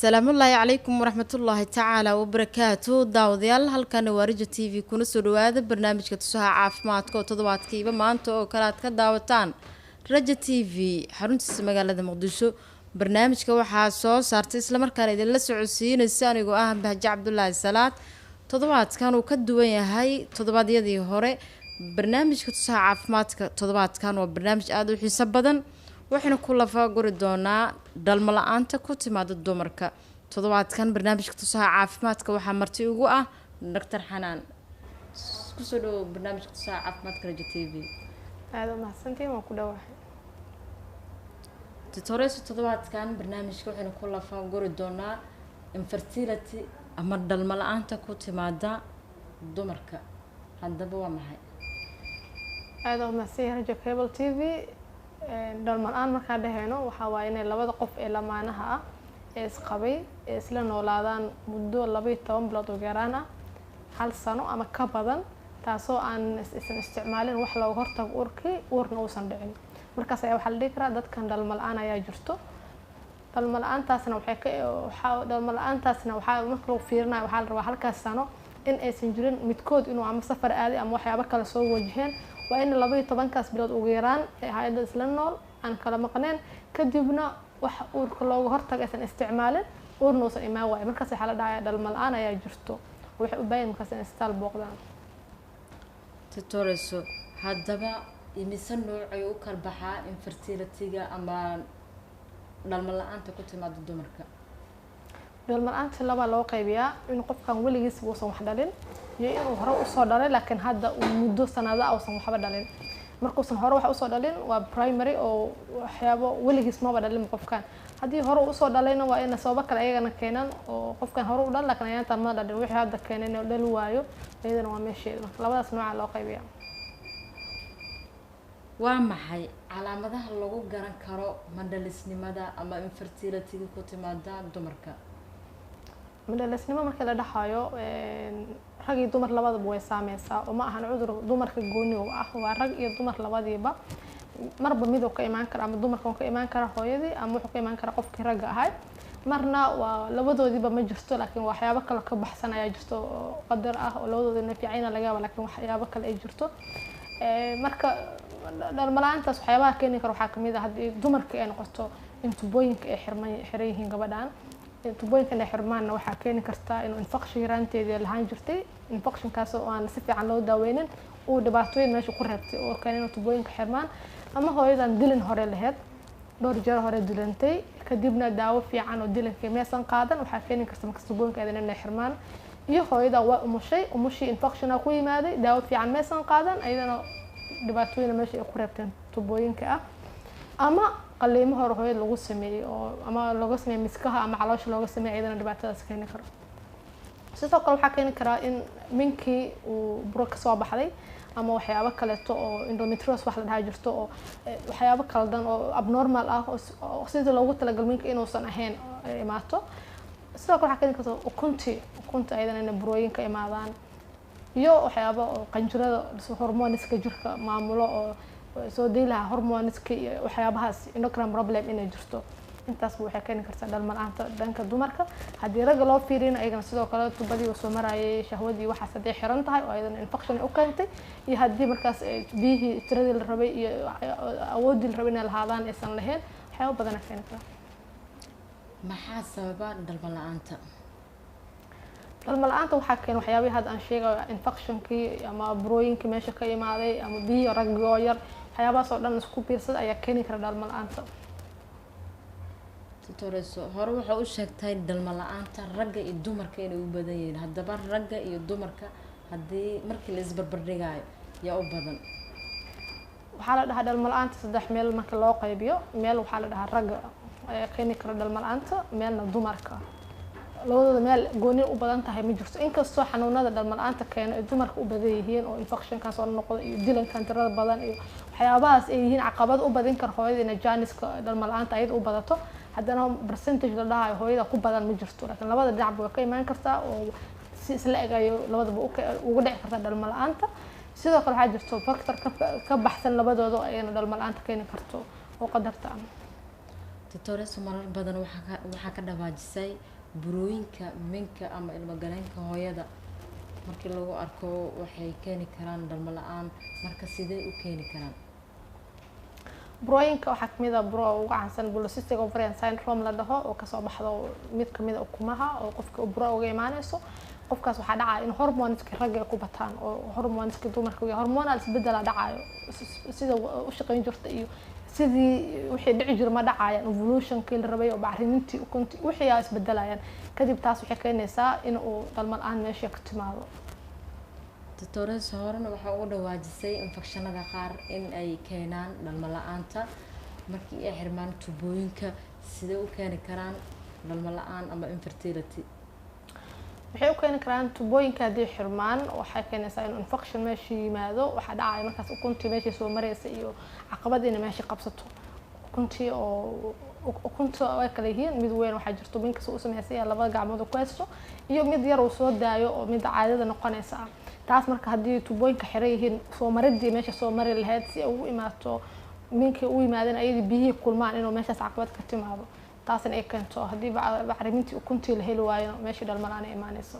السلام الله عليكم ورحمة الله تعالى وبركاته داوديال halkan waa Rajo TV kuna soo dhawaada barnaamijka tusaha caafimaadka oo toddobaadkiiba maanta oo kala aad ka daawataan Rajo TV xaruntiisa magaalada Muqdisho barnaamijka waxaa soo saartay isla markaana idin la socodsiinaysa anigoo ah Bahja Cabdullaahi Salaad toddobaadkan uu ka duwan yahay toddobaadyadii hore barnaamijka tusaha caafimaadka toddobaadkan waa barnaamij aad u xiiso badan waxayna ku lafaaguri doonaa dhalmo la'aanta ku timaada dumarka toddobaadkan barnaamijka tusaha caafimaadka waxaa marti ugu ah Dr. Xanaan ku soo dhaw barnaamijka tusaha caafimaadka Rajo TV aad u mahadsantiin waan ku dhawahay Tutorials toddobaadkan barnaamijka waxayna ku lafaaguri doonaa infertility ama dhalmo la'aanta ku timaada dumarka haddaba waa maxay aad u mahadsantiin Rajo Cable TV dhalmo la'aan marka dhahayno waxa waaye in labada qof ee lamaanaha ah ee isqabay ee isla noolaadaan muddo 12 bilood oo gaaraan ah hal sano ama ka badan taasoo aan isticmaalin wax looga hortago uurna uusan dhicin markaas ayaa waxa la dhihi karaa dadkan dhalmo la'aan ayaa jirto dhalmo la'aantaasna waxaa marka lagu fiirinayo waxaa la rabaa halkaas sano in aysan jirin midkood inuu ama safar aadi ama waxyaabo kale soo wajaheen waa in 12 kaas bilood ugu yaraan hay'adda isla nool aan kala maqneen kadibna wax uurka looga hortago aysan isticmaalin uurna uusan imaan waayo markaas waxa la dhahayaa dhalmo la'aan ayaa jirto waxay u baahan markaas in isbitaal booqdaan Tutorials haddaba imisa nooc ay u kala baxaa infertility-ga ama dhalmo la'aanta ku timaada dumarka dhalmo la'aanta laba loo qaybiyaa in qofkan weligiis uusan wax dhalin iyo inuu hore u soo dhalay laakiin hadda uu muddo sanado uusan waxba dhalin markuusan hore wax u soo dhalin waa primary oo waxyaabo weligiis ma dhalin qofkan hadii hore u soo dhalayna waa in sabab kale ayagana keenan oo qofkan hore u dhal laakiin ayaantan ma dhalin wixii hadda keenay oo dhal waayo ayadana waa meesheeda labadaas nooc loo qaybiyaa waa maxay calaamadaha lagu garan karo mandalisnimada ama infertility-ga ku timaada dumarka mandalisnimo marka la dhaxayo rag iyo dumar labadaba way saameysaa oo ma ahan cudur dumarka gooni oo ah waa rag iyo dumar labadiiba marba mid ka imaan kara ama dumarka ka imaan kara hooyadii ama wuxuu ka imaan kara qofkii rag ahaa marna waa labadoodiba ma jirto laakiin waxyaabo kale ka baxsan ayaa jirto qadar ah oo labadoodina fiicina laga yaabo laakiin waxyaabo kale ay jirto marka dhalmo la'aantaas waxyaabaha keeni kara waxaa kamid ah haddii dumarka ay noqoto in tubooyinka ay xiran yihiin gabadhan tubooyinka ay xirmaanna waxaa keeni karta inuu infection yaraanteedii lahaan jirtay infectionkaas oo aan si fiican loo daaweynin uu dhibaatooyin meesha ku reebtay oo keenay inuu tubooyinka xirmaan ama hooyadan dilin hore lahayd dhowr jeer hore dilantay kadibna daawo fiican oo dilinka meesan qaadan waxaa keeni karta marka tubooyinka inay xirmaan iyo hooyada waa umushii infection ku yimaaday daawo fiican meesan qaadan ayadana dhibaatooyin meesha ay ku reebteen tubooyinka ah ama qaliimo hore hooyada lagu sameeyay oo ama lagu sameeyay miskaha ama caloosha lagu sameeyay ayadana dhibaatadaas keeni karo sidoo kale waxaa keeni kara in minkii uu buro ka soo baxday ama waxyaabo kale oo endometriosis wax la dhahay jirto oo waxyaabo khaldan oo abnormal ah oo sida loogu talagalay minka inuusan ahayn imaato sidoo kale waxaa keeni karta ukunta ayadana in burooyinka imaadaan iyo waxyaabo qanjirada hormooniska jirka maamulo oo soo deelaha hormooniska iyo waxyaabahaas endocrine problem inay jirto intaas waxay keeni kartaa dhalmo la'aanta dhanka dumarka haddii rag loo fiirino ayagana sidoo kale tubadii uu soo marayay shahwadii waxaas hadday xiran tahay oo ayadana infection u keentay iyo haddii markaas biyihii tiradii la rabay iyo awoodii la rabay inay lahaadaan aysan lahayn waxyaabo badan ay keeni karaan maxaa sababa dhalmo la'aanta dhalmo la'aanta waxaa keena waxyaabihii hadda aan sheegayo infectionkii ama burooyinkii meesha ka imaaday ama biyihii ragga oo yar waxyaabahaas oo dhan isku biirsada ayaa keeni kara dhalmo la'aanta Tutorials hore waxa u sheegtay dhalmo la'aanta ragga iyo dumarka inay u badan yihiin haddaba ragga iyo dumarka haddii markii la isbarbardhigayo yaa u badan waxaa la dhahaa dhalmo la'aanta saddex meel marka loo qaybiyo meel waxaa la dhahaa ragga ayaa keeni kara dhalmo la'aanta meelna dumarka labadooda meel gooni u badan tahay ma jirto inkastoo xanuunada dhalmo la'aanta keeno ay dumarka u badan yihiin oo infectionkaas oo noqdo iyo dilankan tirada badan iyo waxyaabahaas ay yihiin caqabad u badin kara hooyada in jaaniska dhalmo la'aanta ayada u badato haddana percentage la dhahayo hooyada ku badan ma jirto laakiin labada dhinac way ka imaan kartaa oo si isla eg ay labadaba uga dhici kartaa dhalmo la'aanta sidoo kale waxaa jirto factor ka baxsan labadooda ayana dhalmo la'aanta keeni karto oo qadarta doctores marar badan waxaa ka dhawaajisay burooyinka minka ama ilmo galeenka hooyada markii lagu arko waxay keeni karaan dhalmo la-aan marka sidee u keeni karaan burooyinka waxaa kamid ah buro ugu caansan polycystic ovarian syndrome la dhaho oo kasoo baxdo mid kamid ah ukumaha oo qofka buro uga imaanayso qofkaas waxaa dhacaya in hormoneska ragga ay ku bataan oo hormoneska dumarka iyo hormonal isbedel dhacayo sida u shaqeyn jirta iyo sidii wixii dhici jira ma dhacayaan evolutionkii la rabay oo bacrimintii ukunti wixii ay isbedelayaan kadib taas waxay keenaysaa in uu dhalmo la-aan meesha ka timaado doctores horena waxaa ugu dhawaajisay infekshanada qaar in ay keenaan dhalmo la-aanta markii ay xirmaan tubooyinka sidee u keeni karaan dhalmo la-aan ama infertility waxay u keeni karaan tubooyinka haddii xirmaan waxay keenaysaa in infection meesha yimaado waxaa dhacaya markaas ukuntii meesha soo maraysa iyo caqabad inay meesha qabsato ukuntii oo ukunta way kala yihiin mid weyn waxaa jirto minkas uu sameysay labada gacmood ku haysto iyo mid yar uu soo daayo oo mid caadada noqonaysa taas marka haddii tubooyinka xiran yihiin soo maridii meesha soo mari lahayd si ay ugu imaato minkii u yimaadeen ayadii biyihii kulmaan inuu meeshaas caqabad ka timaado taasna ay keento haddii bacrimintii ukuntii la heli waayo meeshii dhalmo la-aan ay imaanayso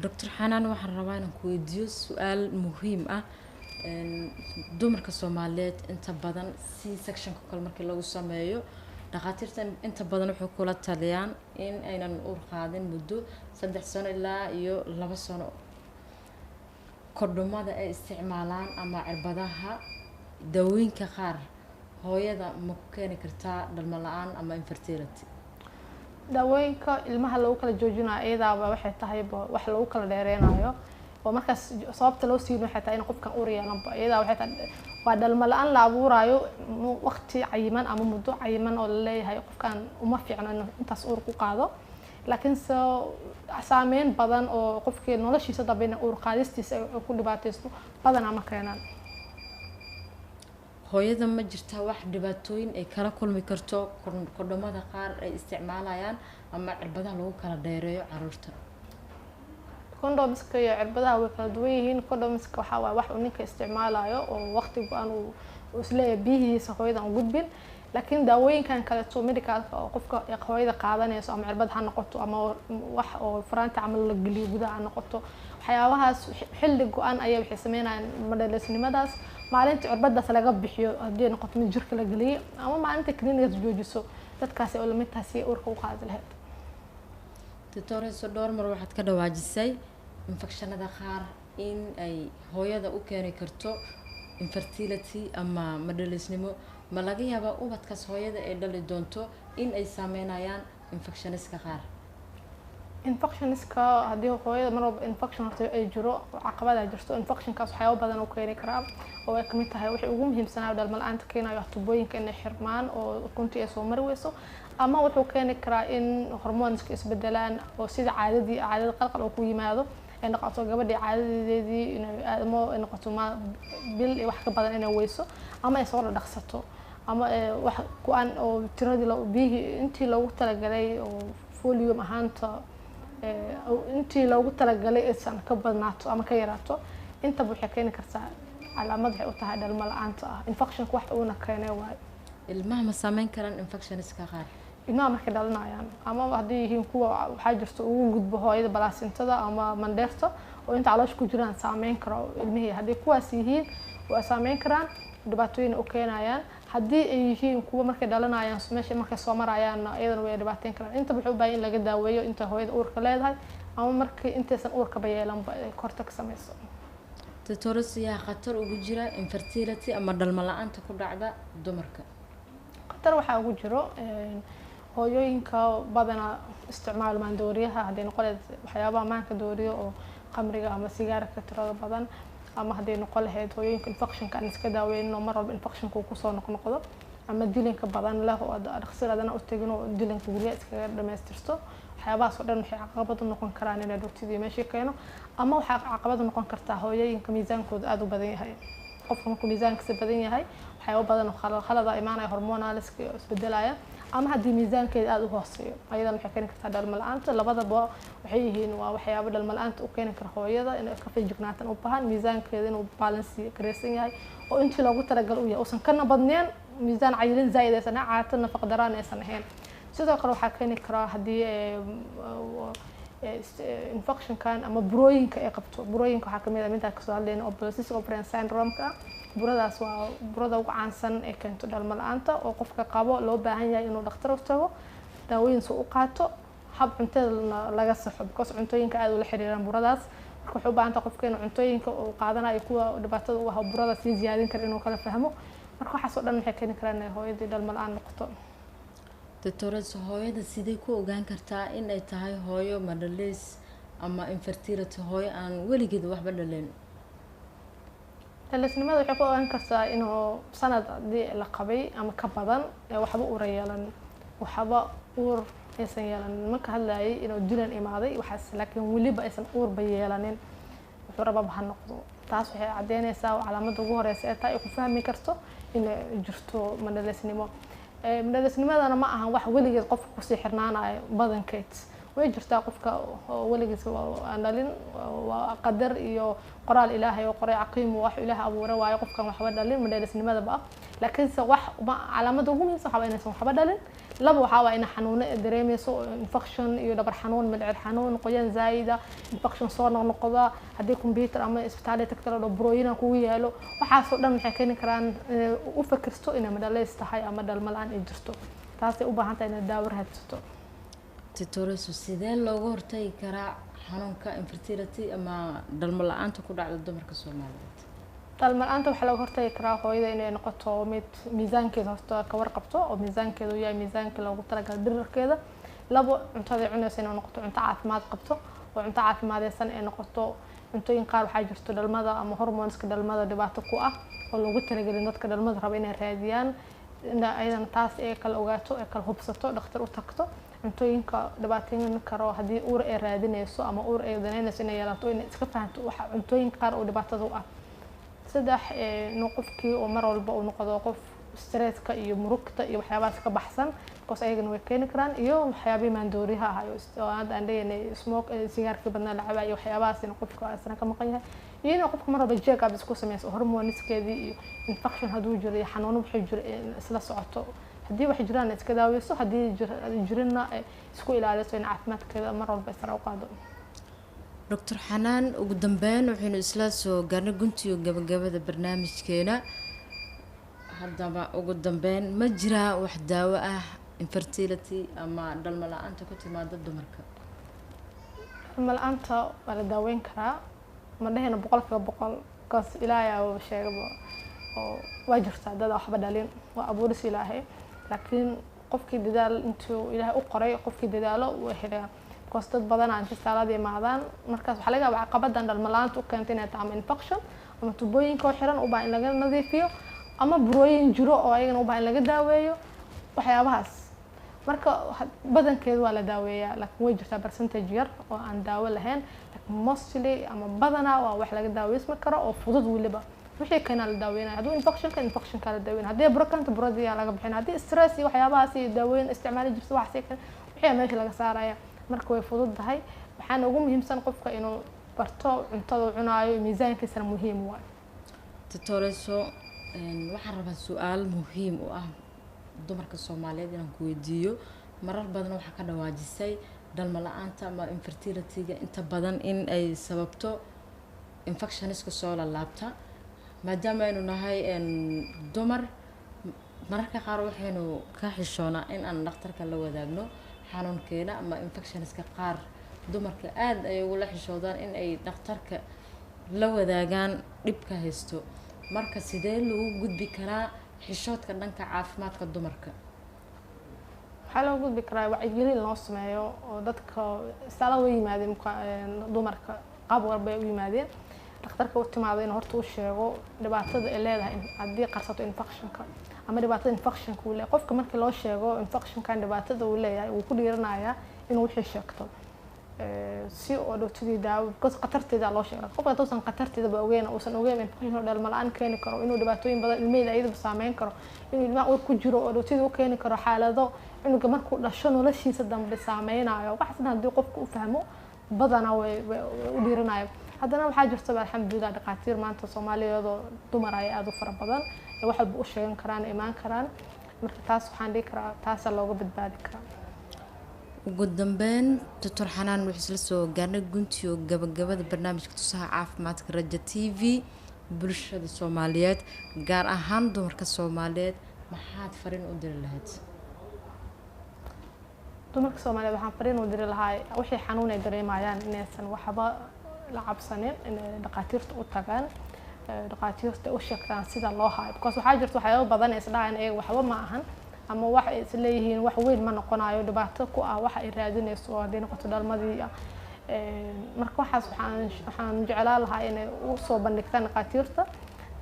doctor xanaan waxaan rabaa inaan ku weydiiyo su-aal muhiim ah dumarka Soomaaliyeed inta badan C-sectionka kale markii lagu sameeyo dhaqaatiirta inta badan wuxuu kula taliyaan in aynan uur qaadin muddo 3 sano ilaa iyo 2 sano kordhomada ay isticmaalaan ama cirbadaha dawooyinka qaar hooyada ma ku keeni kartaa dhalmo la-aan ama infertility daawooyinka ilmaha lagu kala joojinayo iyadaaba waxay tahay wax lagu kala dheereynayo oo markaas sababta loo siin waxay tahay in qofkan uur yeelanba iyada waxay tahay waa dhalmo la-aan la abuurayo waqti cayiman ama muddo cayiman oo la leeyahay qofkan uma fiicno in intaas uur ku qaado laakiin saameyn badan oo qofkii noloshiisa dambe in uur qaadistiisa ay ku dhibaataysto badan ama keenaan hooyada ma jirtaa wax dhibaatooyin ay kala kulmi karto kordhomada qaar ay isticmaalayaan ama cirbadaha lagu kala dheereeyo caruurta condomska iyo cirbadaha way kala duwan yihiin condomska waxa waa wax uu ninka isticmaalayo oo waqtigu aan uu isleeyahay biyihiisa hooyadan u gudbin laakiin daawooyinkan kale to medicalka oo qofka hooyada qaadanayso ama cirbad ha noqoto ama wax oo faraanta camal la geliyo gudaha ha noqoto waxyaabahaas xilli go-an ayay waxay sameynayaan madhaleysnimadaas maalintii cirbadaas laga bixiyo haddii noqoto mid jirka la geliyo ama maalinta clinic joojiso dadkaasi oo lamid tahay si uurka u qaadi lahayd doctores dhowr mar waxaad ka dhawaajisay infekshanada qaar in ay hooyada u keeni karto infertility ama madhaleysnimo ma laga yaabaa ubadkaas hooyada ay dhali doonto in ay saameynayaan infectioniska qaar infectioniska haddii hooyada mar walba infection horta ay jiro caqabad ay jirto infectionkaas waxyaabo badan uu keeni karaa oo ay kamid tahay waxay ugu muhiimsanaa dhalmo la-aanta keenayo tubooyinka inay xirmaan oo ukuntii ay soo mari weyso ama wuxuu keeni karaa in hormoneska isbedelaan oo sida caadada qalqal oo ku yimaado ay noqoto gabadhii caadadeedii inay aadmo ay noqoto bil wax ka badan inay weyso ama ay soo dhaqsato ama wax ku-aan oo tiradii biyihii intii loogu talagalay oo volume ahaanta intii loogu talagalay aysan ka badnaato ama ka yaraato intaba waxay keeni kartaa calaamad waxay u tahay dhalmo la-aanta ah infectionka wax uuna keenay waayo ilmaha ma saameyn karaan infectioniska qaar ilmaha markay dhalinayaan ama haddii yihiin kuwa waxaa jirta ugu gudbo hooyada balaasintada ama mandheerta oo inta caloosha ku jiraan saameyn karo ilmihii haddii kuwaas yihiin waa saameyn karaan dhibaatooyin u keenayaan haddii ay yihiin kuwa markay dhalinayaan meesha markay soo marayaan iyadana way dhibaateyn karaan inta wuxuu u baahan in laga daaweeyo inta hooyada uurka leedahay ama markii intaysan uurkaba yeelanba ay korta ka sameyso doctores yaa khatar ugu jira infertility ama dhalmo la-aanta ku dhacda dumarka khatar waxaa ugu jiro hooyooyinka badana isticmaal maandooriyaha haddii noqoleed waxyaabaha maanka dooriyo oo qamriga ama sigaarka tirada badan ama haddii noqon lahayd hooyooyinka infectionka aan iska daaweynin oo mar walba infectionka uu kusoo noqnoqdo ama dilinka badan leh oo dhaqsi adana u tegin oo dilinka guryaha iskaga dhamaystirto waxyaabahaas oo dhan waxay caqabad u noqon karaan inay dhugtidii meeshii keeno ama waxaa caqabad u noqon kartaa hooyooyinka miisaankooda aada u badan yahay qofka markuu miisaankiisa badan yahay waxyaabo badan oo khalada imaanaya hormonaliska isbedelaya ama haddii miisaankeeda aada u hooseeyo ayadan waxay keeni kartaa dhalmo la-aanta labadaba waxay yihiin waa waxyaabo dhalmo la-aanta u keeni kara hooyada inay ka feejignaatan u baahan miisaankeeda inuu balance gareysan yahay oo intii loogu talagal u yahay uusan kana badneen miisaan cayilin zaa'id aysan caata nafaqo daraan aysan ahayn sidoo kale waxaa keeni karaa haddii infection kan ama burooyinka ay qabto burooyinka waxaa kamid ah midda kasoo hadlayna oo polycystic ovarian syndrome-ka buradaas waa burada ugu caansan ee keento dhalmo la'aanta oo qofka qabo loo baahan yahay inuu dhakhtar u tago daawooyin soo u qaato hab cuntada laga saxo because cuntooyinka aad ula xiriiraan buradaas marka wuxuu u baahan tahay qofka inuu cuntooyinka uu qaadanayo kuwa dhibaatada u ah burada sii ziyaadin kara inuu kala fahmo marka waxaas oo dhan waxay keeni karaan inay hooyadii dhalmo la'aan noqoto doctores hooyada sidee ku ogaan kartaa in ay tahay hooyo madhaleys ama infertility hooyo aan weligeed waxba dhaleyn dhaleysnimada waxay ku ogaan kartaa inuu sanad haddii la qabay ama ka badan waxba uura yeelan waxba uur aysan yeelanin marka hadlayay inuu dilan imaaday waxaas laakiin weliba aysan uurba yeelanin wuxuu rababa ha noqdo taas waxay caddeynaysaa calaamada ugu horeysa ee taa ay ku fahmi karto in jirto madhaleysnimo madhaleysnimadana ma ahan wax weligeed qofka kusii xirnaanayo badankeed way jirtaa qofka weligiis aan dhalin waa qadar iyo qoraal ilaahay oo qoray caqiim wax ilaahay abuuray waayo qofkan waxba dhalin madhaleysnimadaba laakiinse wax calaamada ugu muhiimsan waxaa inaysan waxba dhalin laba waxaa waa in xanuuno dareemayso infection iyo dhabar xanuun midcir xanuun qoyaan zaa'ida infection soo noqnoqda haddii computer ama isbitaalada tagtala oo burooyin kugu yaalo waxaasoo dhan waxay keeni karaan u fakirto inay madhaleys tahay ama dhalmo la'aan ay jirto taasay u baahan tahay inay daawo raadsato doctores sidee looga hortagi karaa xanuunka infertility ama dhalmo la'aanta ku dhacda dumarka Soomaaliyeed dhalmo la'aanta waxaa looga hortagi karaa hooyada inay noqoto mid miisaankeeda horta ka warqabto oo miisaankeedu yahay miisaanka loogu talagalay dhirirkeeda labo cuntada cunaysa inay noqoto cunto caafimaad qabto oo cunto caafimaadeysan ay noqoto cuntooyin qaar waxaa jirto dhalmada ama hormoneska dhalmada dhibaato ku ah oo loogu talagalin dadka dhalmada raba inay raadiyaan ayadana taas ay kala ogaato ay kala hubsato dhakhtar u tagto cuntooyinka dhibaateyn karo haddii uur ay raadinayso ama uur ay danaynayso inay yeelato inay iska fahanto waxa cuntooyinka qaar oo dhibaatada u ah saddex inuu qofkii oo mar walba uu noqdo qof stresska iyo murugta iyo waxyaabahaas ka baxsan because ayagana way keeni karaan iyo waxyaabihii maandooriyaha ah oo hadda aan leeyahay smoke sigaarkii badnaa la cabaa iyo waxyaabahaas inuu qofka asna ka maqan yahay iyo inuu qofka mar walba check up isku sameeyo hormoneskeedii iyo infection hadduu jiro iyo xanuuno wuxuu jiro isla socoto haddii wax jiraan iska daaweyso haddii jirina isku ilaaliso in caafimaadkeeda mar walba isra u qaado doctor xanaan ugu dambeyn waxaynu isla soo gaarnay guntiyo gabagabada barnaamijkeena haddaba ugu dambeyn ma jiraa wax daawo ah infertility ama dhalmo la'aanta ku timaada dumarka dhalmo la'aanta waa la daaweyn karaa ma dhahayna 100% kaas ilaahay uu sheegay oo waa jirtaa dad waxba dhalin waa abuuris ilaahay laakiin qofkii dadaal intuu ilaahay u qoray qofkii dadaalo uu helaa because dad badan aan istaalada imaadaan markaas waxa laga yaabaa caqabadan dhalmo la'aanta u keentay inay tahay infection ama tubooyinka xiran u baahan in laga nadiifiyo ama burooyin jiro oo ayagana u baahan in laga daaweeyo waxyaabahaas marka badankeedu waa la daaweeyaa laakiin way jirtaa percentage yar oo aan daawo lahayn laakiin mostly ama badanaa waa wax laga daaweysmi karo oo fudud weliba wixii kana la daaweynaa hadduu infection ka la daaweynaa haddii burooyinka buradii laga bixin haddii stress iyo waxyaabahaas iyo daaweyn isticmaali jirto wax kan wixii meesha laga saaraya marka way fudud tahay waxaana ugu muhiimsan qofka inuu barto cuntada cunaayo miisaankiisana muhiim waa doctoreso waxaan rabaa su'aal muhiim u ah dumarka Soomaaliyeed inaan ku weydiiyo marar badan waxa ka dhawaajisay dhalmo la'aanta ama infertility-ga inta badan in ay sababto infectionska soo laabta maadaama aynu nahay dumar mararka qaar waxaynu ka xishoonaa in aan dhakhtarka la wadaagno xanuunkeena ama infectionska qaar dumarka aad ay ugu la xishoodaan in ay dhakhtarka la wadaagaan dhibka haysto marka sidee lagu gudbi karaa xishoodka dhanka caafimaadka dumarka waxaa loo gudbi karaa wacyigelin loo sameeyo oo dadka istaalada u yimaadeen dumarka qaab walba ay u yimaadeen dhakhtarka u timaado inuu horta u sheego dhibaatada ay leedahay haddii qarsato infectionka ama dhibaatada infectionka uu leeyahay qofka markii loo sheego infectionkan dhibaatada uu leeyahay uu ku dhiiranayaa inuu wixii sheegto si oo dhowtadii daawo because qatarteeda loo sheegay qofka toosan qatarteeda ba ogeyn uusan ogeyn infection dhalmo la'aan keeni karo inuu dhibaatooyin badan ilmaheeda ayada saameyn karo inuu ilmaha uu ku jiro oo dhowtadii u keeni karo xaalado cunuga markuu dhasho noloshiisa dambe saameynayo waxaasna haddii qofku u fahmo badana way u dhiiranayo haddana waxaa jirta alxamdulilah dhaqaatiir maanta Soomaaliyeed oo dumar ay aad u fara badan wax walba u sheegan karaan imaan karaan marka taas waxaan dhihi karaa taasa looga badbaadi karaa. ugu dambeyn Dr. Xanaan wuxuu isla soo gaarnay guntiyo gabagabada barnaamijka tusaha caafimaadka Raja TV bulshada Soomaaliyeed gaar ahaan dumarka Soomaaliyeed maxaad fariin u diri lahayd? dumarka Soomaaliyeed waxaan fariin u diri lahaa wixii xanuun ay dareemayaan inaysan waxba la cabsanin in dhaqaatiirta u tagaan dhaqaatiirta u sheegtaan sida loo hayo because waxaa jirta waxyaabo badan ee isdhaayaan ee waxba ma ahan ama wax ay is leeyihiin wax weyn ma noqonayo dhibaato ku ah wax ay raadinayso hadii noqoto dhalmadii marka waxaas waxaan jeclaan lahaa inay u soo bandhigtaan dhaqaatiirta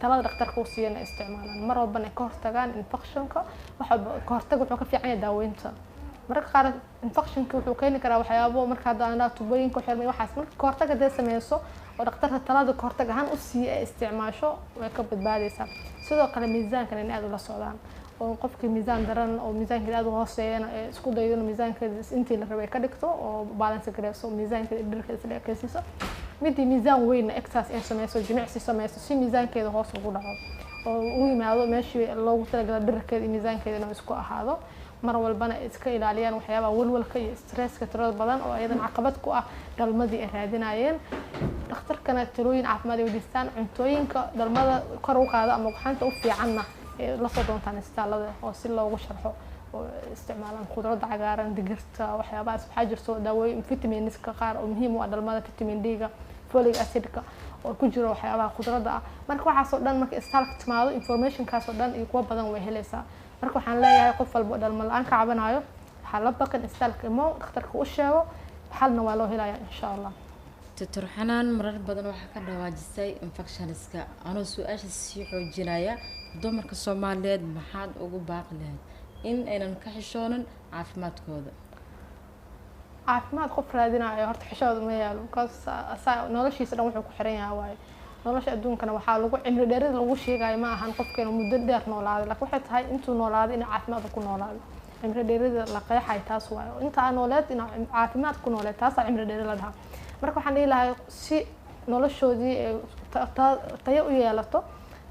talada dhakhtarka u siiyana isticmaalaan mar walbana ka hortagaan infectionka waxa ka hortag wuxuu ka fiican yahay daaweynta marka qaar infectionka wuxuu keeni karaa waxyaabo marka hadda tubooyinka xirmay waxaas marka ka hortag hadii sameeyso oo dhakhtarka talada ka hortag ahaan u siiyo isticmaasho way ka badbaadaysaa sidoo kale miisaanka in aad ula socdaan oo qofkii miisaan daran oo miisaanka aad u hooseeyana isku dayo in miisaanka intii la rabay ka dhigto oo balance gareyso miisaanka dhirka isla ekaysiiso midii miisaan weyn exercise ay sameeyso jimicsi sameeyso si miisaankeeda hoos ugu dhaco oo uu yimaado meeshii loogu talagalay dhirkeeda miisaankeeda inuu isku ahaado mar walbana iska ilaaliyaan waxyaabaha walwalka iyo stresska tirada badan oo ayadan caqabad ku ah dhalmadii ay raadinayeen dhakhtarkana talooyin caafimaad ay wadiistaan cuntooyinka dhalmada kor u qaada ama waxaanta u fiicanna la soo doontaan isbitaalada oo si loogu sharxo oo isticmaalaan khudradda cagaaran digirta waxyaabahaas waxaa jirto daawooyin vitaminiska qaar oo muhiim u ah dhalmada vitamin D-ga folic acid-ka oo ku jiro waxyaabaha khudradda ah marka waxaas oo dhan marka isbitaalka timaado information-kaas oo dhan iyo kuwa badan way helaysaa marka waxaan leeyahay qof walba dhalmo la'aan ka cabanayo waxaa la baqan isbitaalka imo dhakhtarka u sheego xalna waa loo helayaa insha Allah. Dr. Xanaan marar badan waxa ka dhawaajisay infectionska anoo su'aasha sii xoojinaya dumarka Soomaaliyeed maxaad ugu baaqi lahayd in aynan ka xishoonin caafimaadkooda? caafimaad qof raadinayo horta xishooda ma yaalo because noloshiisa dhan wuxuu ku xiran yahay waaye nolosha adduunkana waxaa lagu cimri dheerida lagu sheegay ma ahan qofkeena muddo dheer noolaaday laakiin waxay tahay intuu noolaaday in caafimaad ku noolaado cimri dheerida la qeexay taas waaye inta aan nooleed in caafimaad ku nooleed taas cimri dheer la dhahaa marka waxaan dhihi si noloshoodii tayo u yeelato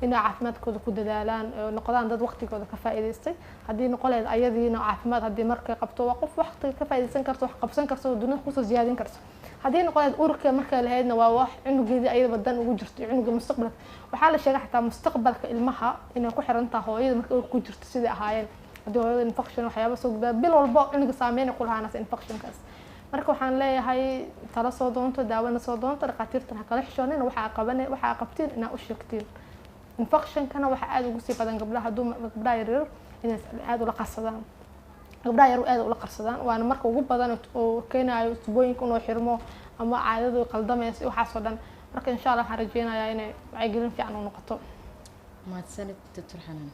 in caafimaadkooda ku dadaalaan noqdaan dad waqtigooda ka faa'iideystay hadii noqoleed ayadiina caafimaad hadii markay qabto waa qof waqtiga ka faa'iideysan karto wax qabsan karto dunida ku soo ziyaadin karto hadii noqoleed urka markay lahaydna waa wax cunugeedii ayada badan ugu jirto cunuga mustaqbalka waxaa la sheegay xataa mustaqbalka ilmaha inay ku xiran tahay hooyada markay urka ku jirto sidii ahaayeen hadii hooyada infection waxyaabo soo gudbaa bil walba cunuga saameyn ku lahaanaysa infectionkaas marka waxaan leeyahay tala soo doonto daawada soo doonto dhaqaatiirta kala xishoonin waxa qabtiin inaa u sheegtiin infection kana waxa aad ugu sii badan gabdhaha yaryar inay aad ula qarsadaan gabdhaha yar aad ula qarsadaan waana marka ugu badan oo keenayo tubooyinka inuu xirmo ama caadadu qaldamayso waxa soo dhan marka insha Allah waxaan rajeynayaa inay wacyigelin fiican u noqoto. mahadsanid Dr. Xanaan.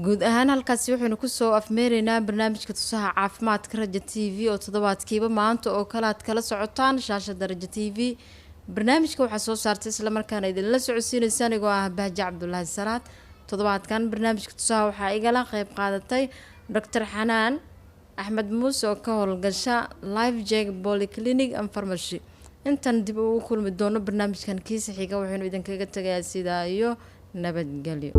guud ahaan halkaasi waxaynu ku soo afmeeraynaa barnaamijka tusaha caafimaadka Raja TV oo toddobaadkiiba maanta oo kala aad kala socotaan shaashada Raja TV barnaamijka waxaa soo saartay isla markaana idinla socodsiinaysa anigoo ah Bahja Cabdullaahi Salaad toddobaadkan barnaamijka tusaha waxaa igala qayb qaadatay Dr. Xanaan Axmed Muuse oo ka howlgasha Life Jake Polyclinic and Pharmacy intan dib ugu kulmi doono barnaamijkan kiisa xiga waxaynu idinkaga tagayaa sidaa iyo nabadgelyo.